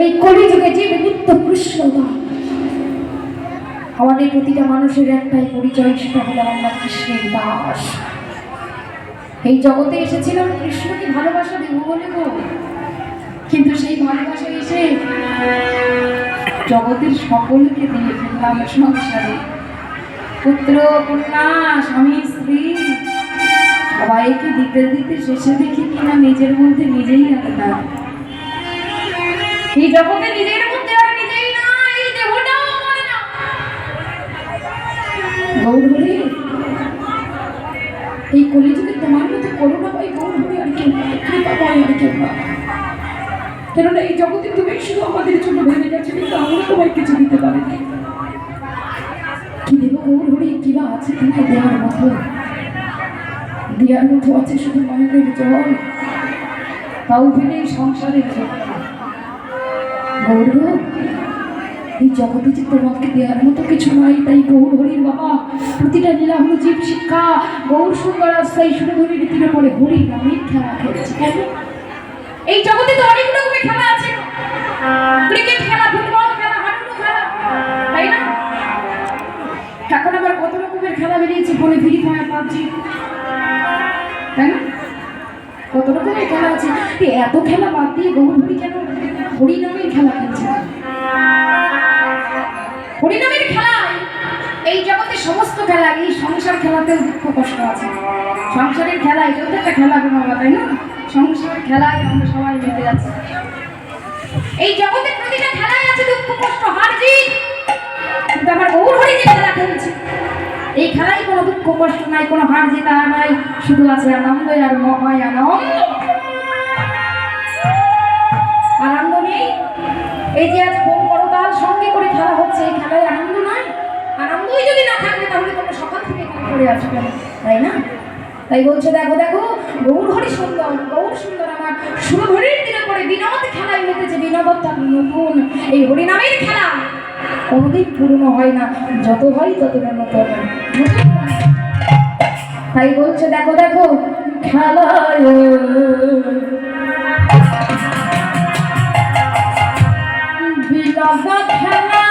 এই কলিযুগে যে বিমুক্ত কৃষ্ণদা আমাদের প্রতিটা মানুষের একটাই পরিচয়, সেটা হলো আমরা কৃষ্ণের দাস। এই জগতে এসেছিলাম কৃষ্ণকে ভালোবাসা দেব বলে গো, কিন্তু সেই ভালোবাসা এসে জগতের সকলকে দিয়ে ফেললাম সংসারে। পুত্র কন্যা স্বামী স্ত্রী সবাইকে দিতে দিতে শেষে দেখি কিনা নিজের মধ্যে নিজেই আলাদা। এই জগতে নিজের মধ্যে আর নিজেই না, এই দেহটাও মনে না। গৌরী এই কলিযুগে তোমার মধ্যে করুণা পাই গৌরী আর কেউ না, কৃপা পাই আর কেউ না। কেননা এই জগতে তুমি শুধু আমাদের জন্য ভেবে গেছো, কিন্তু আমরা তোমায় কিছু দিতে পারিনি। কি দেব গৌরী, কিবা আছে তোমায় দেওয়ার মতো? দেওয়ার মতো আছে শুধু মায়ের জল, তাও ফেলে এই সংসারের জন্য। গৌর এই জগতে যে তোমাকে দেওয়ার মতো কিছু নাই, তাই গৌর হরির বাবা প্রতিটা লীলা হলো জীব শিক্ষা। গৌর সুন্দর আস্থায় সুরধরি রীতির পরে হরি নামের খেলা খেলেছে। কেন? এই জগতে তো অনেক রকমের খেলা আছে, ক্রিকেট খেলা, ফুটবল খেলা, হাডুডু খেলা, তাই না? এখন আবার কত রকমের খেলা বেরিয়েছে, ফোনে ফ্রি ফায়ার, পাবজি, তাই না? কত রকমের খেলা আছে। এত খেলা বাদ দিয়ে গৌর হরি কেন হরিনামের খেলা খেলছে? হরিনামের খেলায় এই জগতে সমস্ত খেলা, এই সংসার খেলাতেও দুঃখ কষ্ট আছে। সংসারের খেলা এটাও তো একটা খেলা কোনো, তাই না? সংসারের খেলায় আমরা সবাই মেতে যাচ্ছি। এই জগতের প্রতিটা খেলায় আছে দুঃখ কষ্ট, হার জিত। কিন্তু আমার গৌর হরি যে খেলা খেলছে, এই খেলায় কোনো দুঃখ কষ্ট নাই, কোনো হার জিত নাই, শুধু আছে আনন্দ আর মহায় আনন্দ। আনন্দ নেই? এই যে আজ কোন করতাল সঙ্গে করে খেলা হচ্ছে, এই খেলায় আনন্দ নাই? আনন্দই যদি না থাকবে তাহলে তোমরা সকাল থেকে এখানে করে আছো কেন, তাই না? তাই বলছে দেখো দেখো গৌর হরি সুন্দর, গৌর সুন্দর আমার সুরধরির দিনে পরে বিনোদ খেলায় মেতেছে। বিনোদটা নতুন, এই হরিনামের খেলা কোনোদিন পুরনো হয় না, যত হয় ততটা নতুন। তাই বলছে দেখো দেখো খেলায় বিনোদ খেলা।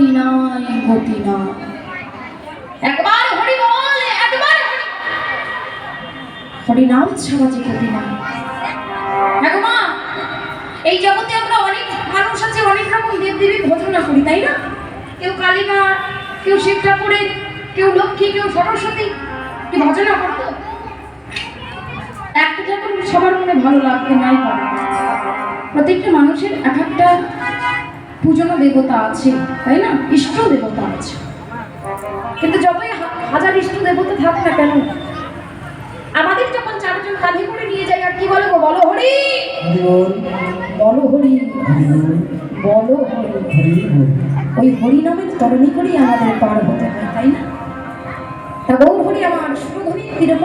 গতি নাই, গতি নাই। একবার হরি বল, একবার হরি, হরি নাম ছাড়া যে গতি নাই। হ্যাঁ গো মা, এই জগতে আমরা অনেক মানুষ আছে, অনেক রকম দেবদেবীর ভজনা করি, তাই না? কেউ কালী মা, কেউ শিব ঠাকুরের, কেউ লক্ষ্মী, কেউ সরস্বতী, কি ভজনা করতো? একটা ঠাকুর সবার মনে ভালো লাগতে নাই পারে। প্রত্যেকটা মানুষের এক একটা পূজনীয় দেবতা আছে, তাই না? ইষ্ট দেবতা আছে। কিন্তু যতই হাজার ইষ্ট দেবতা থাক না কেন, আমাদের যখন চারজন কাঁধে করে নিয়ে যায় আর কি বলে গো, বলো হরি বলো হরি বলো হরি, ওই হরি নামের তরণী করেই আমাদের পার হতে হয়, তাই না? তা গৌর হরি আমার সুরধ্বনির তীরে